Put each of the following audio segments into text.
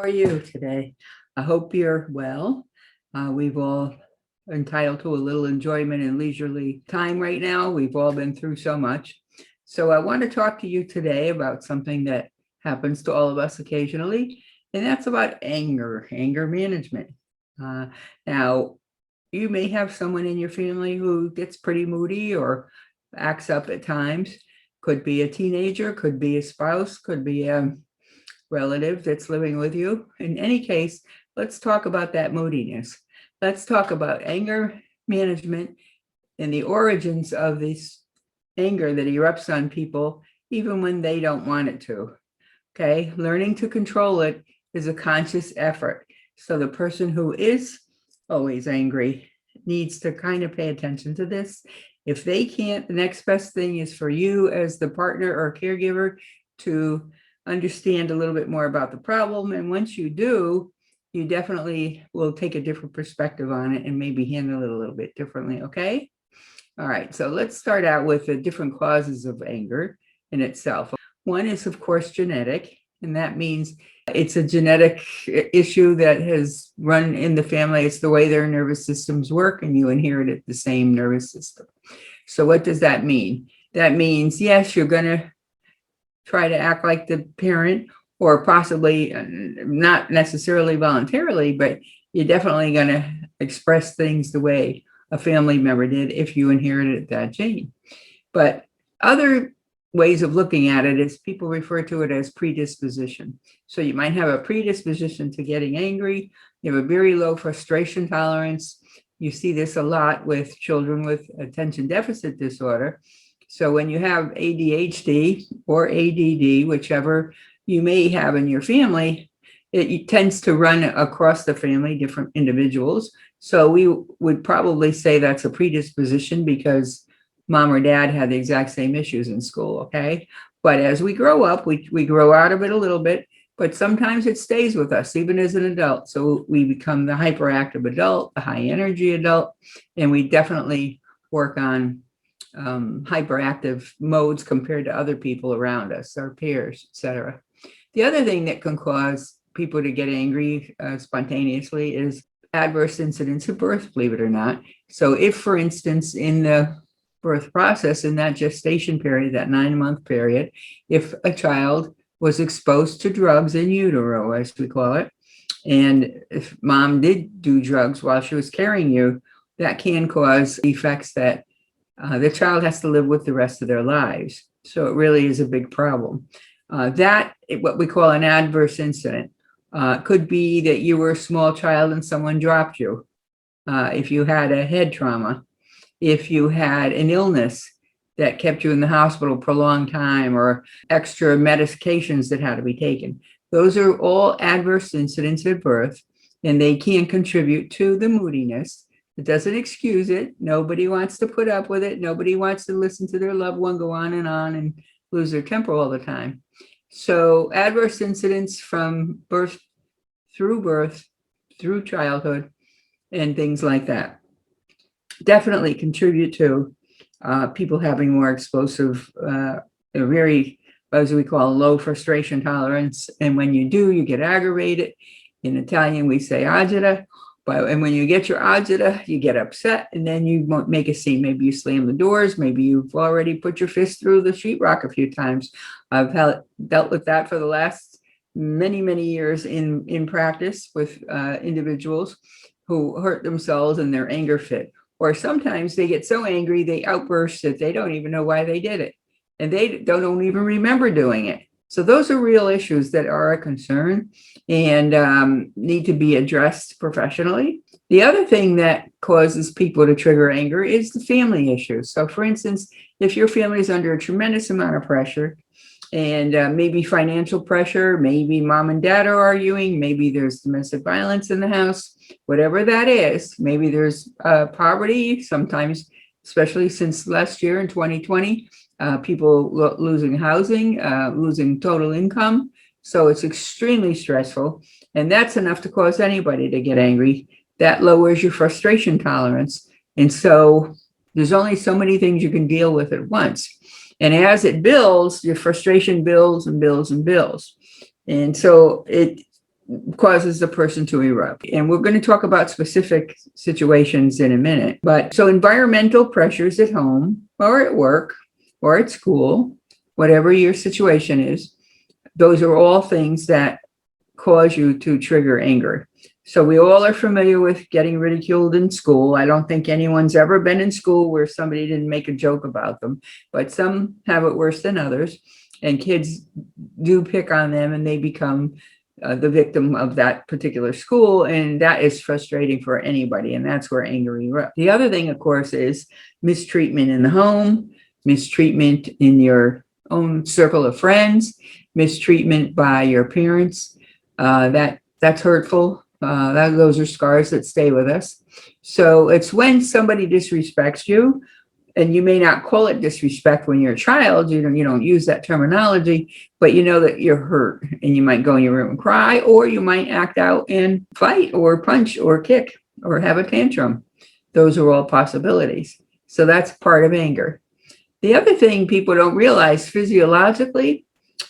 How are you today? I hope you're well. We've all entitled to a little enjoyment and leisurely time right now. We've all been through so much. So I want to talk to you today about something that happens to all of us occasionally, and that's about anger management. Uh, Now, you may have someone in your family who gets pretty moody or acts up at times. Could be a teenager, could be a spouse, could be a relative that's living with you. In any case, let's talk about that moodiness. Let's talk about anger management and the origins of this anger that erupts on people, even when they don't want it to. Okay, learning to control it is a conscious effort. So the person who is always angry needs to kind of pay attention to this. If they can't, the next best thing is for you as the partner or caregiver to understand a little bit more about the problem. And once you do, you definitely will take a different perspective on it and maybe handle it a little bit differently. Okay. All right. So let's start out with the different causes of anger in itself. One is, of course, genetic, and that means it's a genetic issue that has run in the family. It's the way their nervous systems work, and you inherited the same nervous system. So what does that mean? That means, yes, you're going to try to act like the parent, or possibly not necessarily voluntarily, but you're definitely going to express things the way a family member did if you inherited that gene. But other ways of looking at it is people refer to it as predisposition. So you might have a predisposition to getting angry. You have a very low frustration tolerance. You see this a lot with children with attention deficit disorder. So when you have ADHD or ADD, whichever you may have in your family, it tends to run across the family, different individuals. So we would probably say that's a predisposition because mom or dad had the exact same issues in school, okay? But as we grow up, we grow out of it a little bit, but sometimes it stays with us, even as an adult. So we become the hyperactive adult, the high energy adult, and we definitely work on hyperactive modes compared to other people around us, our peers, etc. The other thing that can cause people to get angry spontaneously is adverse incidents of birth, believe it or not. So if, for instance, in the birth process, in that gestation period, that 9-month period, if a child was exposed to drugs in utero, as we call it, and if mom did do drugs while she was carrying you, that can cause effects that the child has to live with the rest of their lives. So it really is a big problem. That, what we call an adverse incident, could be that you were a small child and someone dropped you. If you had a head trauma, if you had an illness that kept you in the hospital for a long time, or extra medications that had to be taken. Those are all adverse incidents at birth, and they can contribute to the moodiness. It doesn't excuse it. Nobody wants to put up with it. Nobody wants to listen to their loved one go on and lose their temper all the time. So adverse incidents from birth, through childhood, and things like that definitely contribute to people having more explosive, very, as we call, low frustration tolerance. And when you do, you get aggravated. In Italian, we say agita. And when you get your agita, you get upset, and then you make a scene. Maybe you slam the doors. Maybe you've already put your fist through the sheetrock a few times. I've dealt with that for the last many, many years in practice with individuals who hurt themselves in their anger fit. Or sometimes they get so angry, they outburst that they don't even know why they did it. And they don't even remember doing it. So those are real issues that are a concern and need to be addressed professionally. The other thing that causes people to trigger anger is the family issues. So for instance, if your family is under a tremendous amount of pressure, and maybe financial pressure, maybe mom and dad are arguing, maybe there's domestic violence in the house, whatever that is, maybe there's poverty, sometimes, especially since last year in 2020, people losing housing, losing total income. So it's extremely stressful, and that's enough to cause anybody to get angry. That lowers your frustration tolerance. And so there's only so many things you can deal with at once. And as it builds, your frustration builds and builds and builds. And so causes the person to erupt. And we're going to talk about specific situations in a minute. But so environmental pressures at home or at work or at school, whatever your situation is, those are all things that cause you to trigger anger. So we all are familiar with getting ridiculed in school. I don't think anyone's ever been in school where somebody didn't make a joke about them, but some have it worse than others. And kids do pick on them and they become the victim of that particular school. And that is frustrating for anybody. And that's where anger erupts. The other thing, of course, is mistreatment in the home, mistreatment in your own circle of friends, mistreatment by your parents. That's hurtful. Those are scars that stay with us. So it's when somebody disrespects you, and you may not call it disrespect when you're a child, you don't use that terminology, but you know that you're hurt and you might go in your room and cry, or you might act out and fight or punch or kick or have a tantrum. Those are all possibilities. So that's part of anger. The other thing people don't realize physiologically,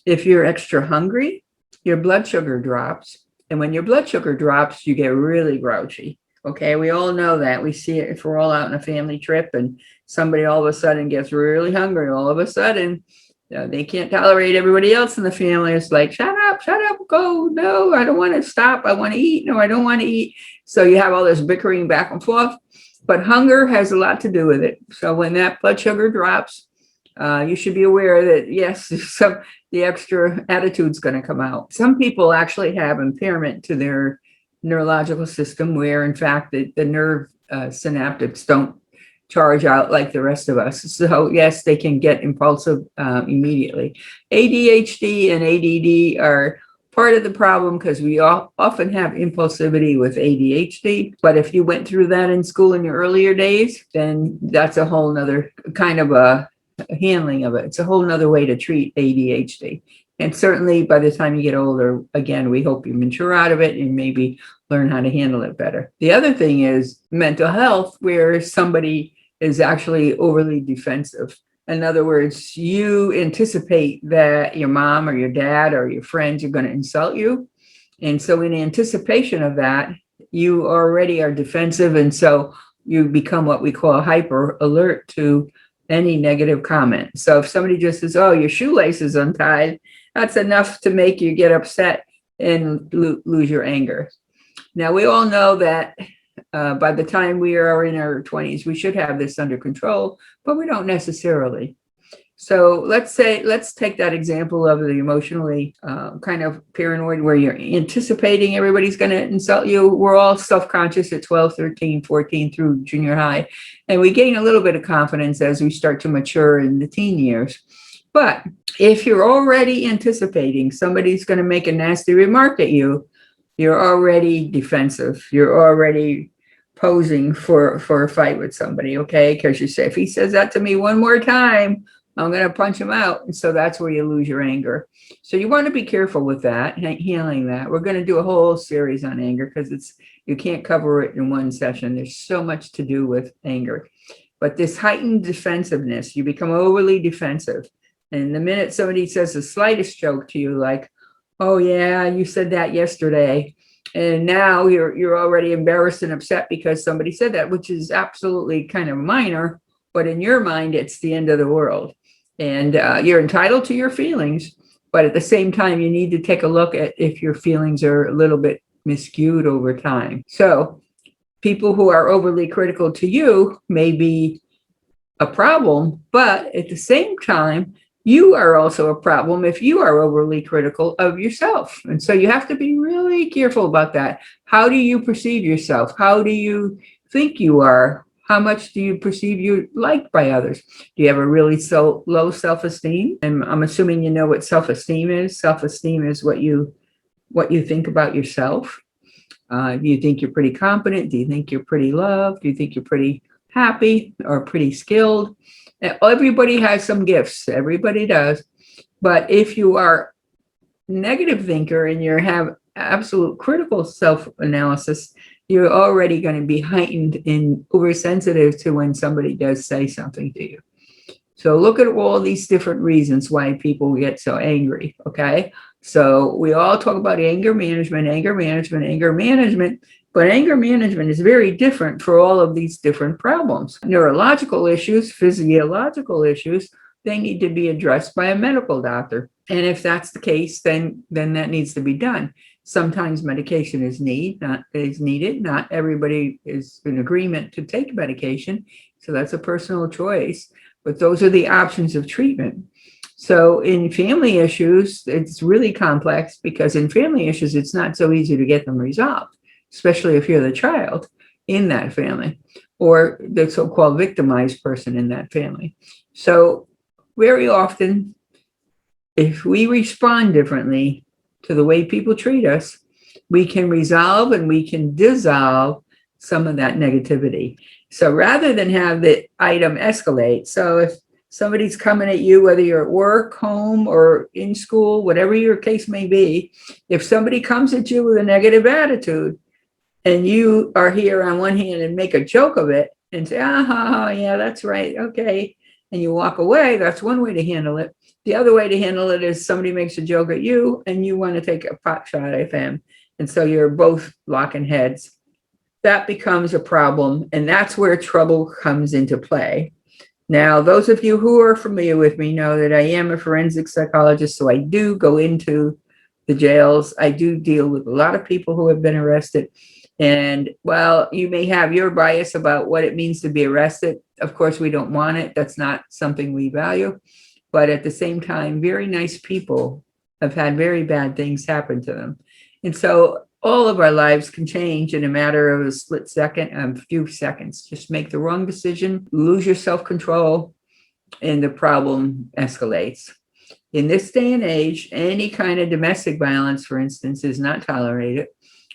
if you're extra hungry, your blood sugar drops. And when your blood sugar drops, you get really grouchy. Okay, we all know that. We see it if we're all out on a family trip and somebody all of a sudden gets really hungry. All of a sudden, they can't tolerate everybody else in the family. It's like, shut up, go. No, I don't want to stop. I want to eat. No, I don't want to eat. So you have all this bickering back and forth. But hunger has a lot to do with it. So when that blood sugar drops, you should be aware that, yes, the extra attitude's going to come out. Some people actually have impairment to their neurological system where, in fact, the nerve synaptics don't charge out like the rest of us. So, yes, they can get impulsive immediately. ADHD and ADD are part of the problem because we often have impulsivity with ADHD. But if you went through that in school in your earlier days, then that's a whole nother kind of a handling of it. It's a whole nother way to treat ADHD. And certainly by the time you get older, again, we hope you mature out of it and maybe learn how to handle it better. The other thing is mental health, where somebody is actually overly defensive. In other words, you anticipate that your mom or your dad or your friends are going to insult you. And so in anticipation of that, you already are defensive. And so you become what we call hyper alert to any negative comment. So if somebody just says, oh, your shoelace is untied, that's enough to make you get upset and lose your anger. Now, we all know that by the time we are in our 20s, we should have this under control, but we don't necessarily. So let's take that example of the emotionally kind of paranoid where you're anticipating everybody's going to insult you. We're all self-conscious at 12, 13, 14 through junior high. And we gain a little bit of confidence as we start to mature in the teen years. But if you're already anticipating somebody's going to make a nasty remark at you, you're already defensive. You're already posing for a fight with somebody, okay? Because you say, if he says that to me one more time, I'm going to punch him out. And so that's where you lose your anger. So you want to be careful with that, handling that. We're going to do a whole series on anger because you can't cover it in one session. There's so much to do with anger. But this heightened defensiveness, you become overly defensive. And the minute somebody says the slightest joke to you, like, oh, yeah, you said that yesterday, and now you're already embarrassed and upset because somebody said that, which is absolutely kind of minor, but in your mind, it's the end of the world. And you're entitled to your feelings, but at the same time, you need to take a look at if your feelings are a little bit miscued over time. So people who are overly critical to you may be a problem, but at the same time, you are also a problem if you are overly critical of yourself. And so you have to be really careful about that. How do you perceive yourself? How do you think you are? How much do you perceive you liked by others? Do you have a really low self-esteem? And I'm assuming you know what self-esteem is. Self-esteem is what you think about yourself. Do you think you're pretty competent? Do you think you're pretty loved? Do you think you're pretty happy or pretty skilled? Everybody has some gifts. Everybody does. But if you are a negative thinker and you have absolute critical self-analysis, you're already going to be heightened and oversensitive to when somebody does say something to you. So look at all these different reasons why people get so angry, okay? So we all talk about anger management, anger management, anger management, but anger management is very different for all of these different problems. Neurological issues, physiological issues, they need to be addressed by a medical doctor. And if that's the case, then that needs to be done. Sometimes medication is needed. Not everybody is in agreement to take medication. So that's a personal choice. But those are the options of treatment. So in family issues, it's really complex because in family issues, it's not so easy to get them resolved, especially if you're the child in that family or the so-called victimized person in that family. So very often, if we respond differently to the way people treat us, we can resolve and we can dissolve some of that negativity. So rather than have the item escalate, so if somebody's coming at you, whether you're at work, home, or in school, whatever your case may be, if somebody comes at you with a negative attitude and you are here on one hand and make a joke of it and say, yeah, that's right, okay, and you walk away, that's one way to handle it. The other way to handle it is somebody makes a joke at you and you want to take a pot shot at them. And so you're both locking heads. That becomes a problem. And that's where trouble comes into play. Now, those of you who are familiar with me know that I am a forensic psychologist. So I do go into the jails. I do deal with a lot of people who have been arrested. And while you may have your bias about what it means to be arrested, of course, we don't want it. That's not something we value. But at the same time, very nice people have had very bad things happen to them. And so all of our lives can change in a matter of a split second, a few seconds. Just make the wrong decision, lose your self-control, and the problem escalates. In this day and age, any kind of domestic violence, for instance, is not tolerated,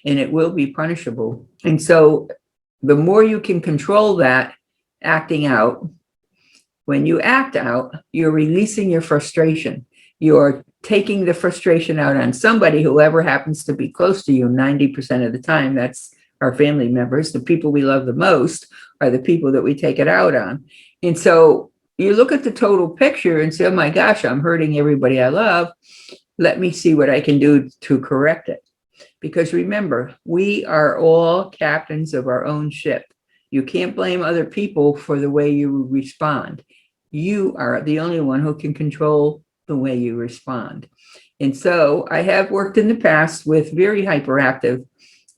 and it will be punishable. And so the more you can control that acting out, when you act out, you're releasing your frustration. You're taking the frustration out on somebody, whoever happens to be close to you 90% of the time. That's our family members. The people we love the most are the people that we take it out on. And so you look at the total picture and say, oh my gosh, I'm hurting everybody I love. Let me see what I can do to correct it. Because remember, we are all captains of our own ship. You can't blame other people for the way you respond. You are the only one who can control the way you respond. And so I have worked in the past with very hyperactive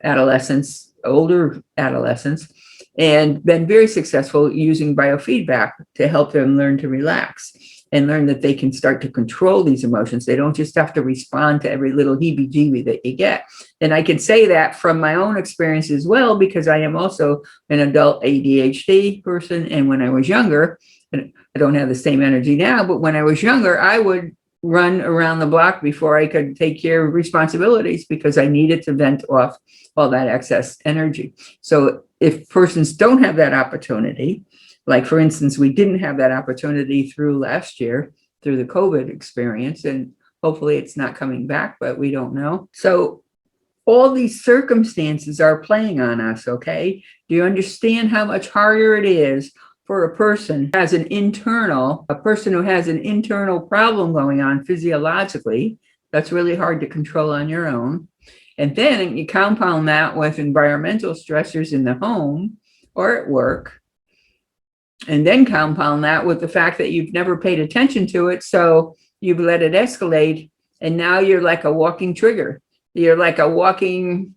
adolescents, older adolescents, and been very successful using biofeedback to help them learn to relax and learn that they can start to control these emotions. They don't just have to respond to every little heebie-jeebie that you get. And I can say that from my own experience as well, because I am also an adult ADHD person. And when I was younger, and I don't have the same energy now, but when I was younger, I would run around the block before I could take care of responsibilities because I needed to vent off all that excess energy. So if persons don't have that opportunity, like for instance, we didn't have that opportunity through last year, through the COVID experience, and hopefully it's not coming back, but we don't know. So all these circumstances are playing on us, okay? Do you understand how much harder it is for a person who has an internal problem going on physiologically? That's really hard to control on your own. And then you compound that with environmental stressors in the home or at work. And then compound that with the fact that you've never paid attention to it. So you've let it escalate. And now you're like a walking trigger. You're like a walking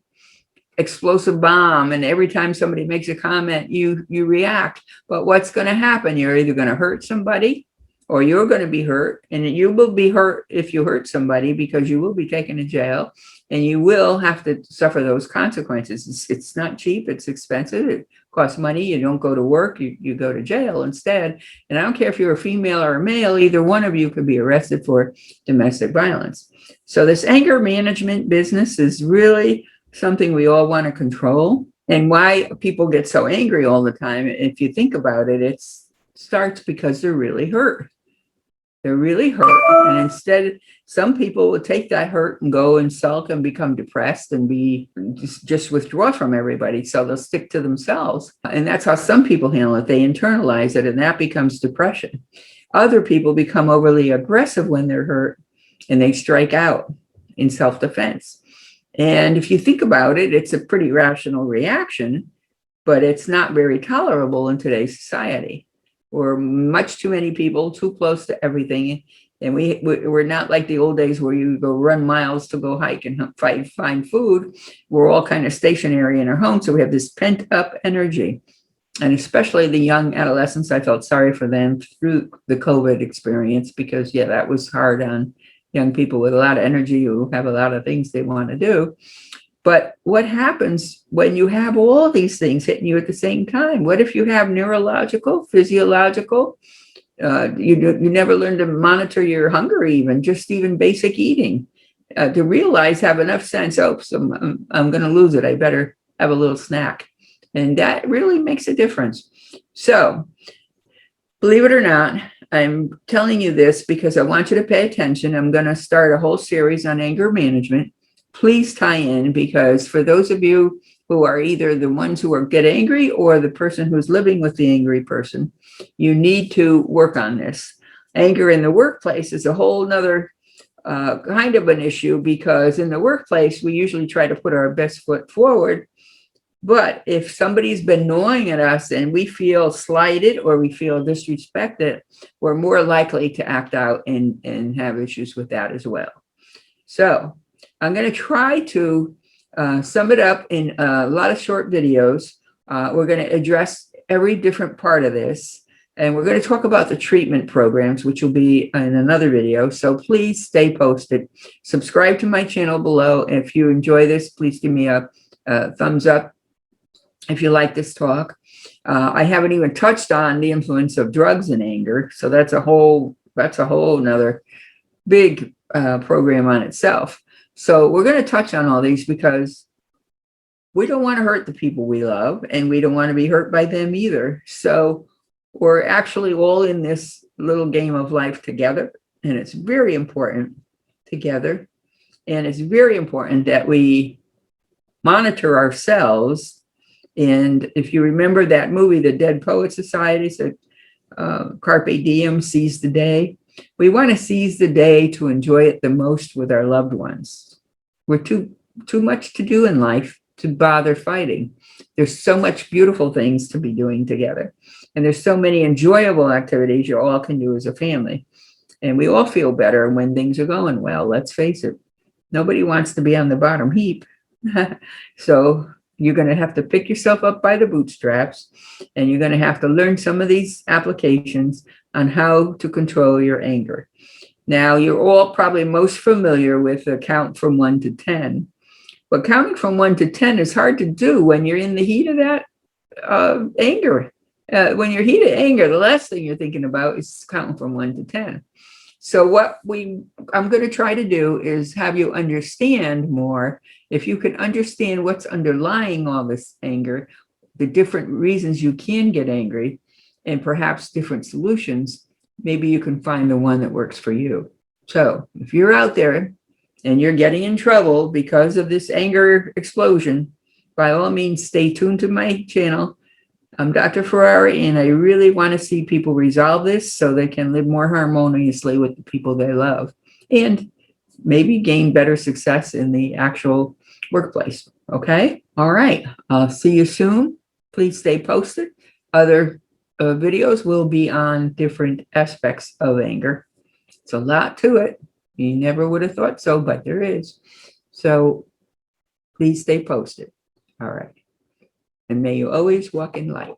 explosive bomb. And every time somebody makes a comment, you react. But what's going to happen? You're either going to hurt somebody or you're going to be hurt. And you will be hurt if you hurt somebody because you will be taken to jail and you will have to suffer those consequences. It's not cheap. It's expensive. It costs money. You don't go to work. You go to jail instead. And I don't care if you're a female or a male, either one of you could be arrested for domestic violence. So this anger management business is really something we all want to control. And why people get so angry all the time, if you think about it, it starts because they're really hurt. They're really hurt. And instead, some people will take that hurt and go and sulk and become depressed and just withdraw from everybody. So they'll stick to themselves. And that's how some people handle it. They internalize it and that becomes depression. Other people become overly aggressive when they're hurt and they strike out. in self-defense. And if you think about it, it's a pretty rational reaction, but it's not very tolerable in today's society. We're much too many people, too close to everything. And we're not like the old days where you go run miles to go hike and find food. We're all kind of stationary in our home. So we have this pent up energy. And especially the young adolescents, I felt sorry for them through the COVID experience because, yeah, that was hard on young people with a lot of energy who have a lot of things they want to do. But what happens when you have all these things hitting you at the same time? What if you have neurological, physiological? You never learn to monitor your hunger, even basic eating, to realize, have enough sense. Oh, so I'm going to lose it. I better have a little snack. And that really makes a difference. So believe it or not, I'm telling you this because I want you to pay attention. I'm going to start a whole series on anger management. Please tie in, because for those of you who are either the ones who get angry or the person who's living with the angry person, you need to work on this. Anger in the workplace is a whole nother kind of an issue, because in the workplace, we usually try to put our best foot forward. But if somebody's been gnawing at us and we feel slighted or we feel disrespected, we're more likely to act out and have issues with that as well. So I'm going to try to sum it up in a lot of short videos. We're going to address every different part of this. And we're going to talk about the treatment programs, which will be in another video. So please stay posted. Subscribe to my channel below. And if you enjoy this, please give me a thumbs up if you like this talk. I haven't even touched on the influence of drugs and anger. So that's a whole nother big program on itself. So we're going to touch on all these because we don't want to hurt the people we love, and we don't want to be hurt by them either. So we're actually all in this little game of life together, and it's very important together. And it's very important that we monitor ourselves. And if you remember that movie, The Dead Poet Society, said, Carpe Diem, seize the day. We want to seize the day to enjoy it the most with our loved ones. We're too much to do in life to bother fighting. There's so much beautiful things to be doing together. And there's so many enjoyable activities you all can do as a family. And we all feel better when things are going well. Let's face it. Nobody wants to be on the bottom heap. So you're going to have to pick yourself up by the bootstraps, and you're going to have to learn some of these applications on how to control your anger. Now, you're all probably most familiar with the count from 1 to 10. But counting from 1 to 10 is hard to do when you're in the heat of that anger. When you're heated anger, the last thing you're thinking about is counting from 1 to 10. So what I'm going to try to do is have you understand more. If you can understand what's underlying all this anger, the different reasons you can get angry, and perhaps different solutions, maybe you can find the one that works for you. So if you're out there and you're getting in trouble because of this anger explosion, by all means, stay tuned to my channel. I'm Dr. Ferrara, and I really want to see people resolve this so they can live more harmoniously with the people they love, and maybe gain better success in the actual workplace. Okay? All right. I'll see you soon. Please stay posted. Other videos will be on different aspects of anger. It's a lot to it. You never would have thought so, but there is. So please stay posted. All right. And may you always walk in light.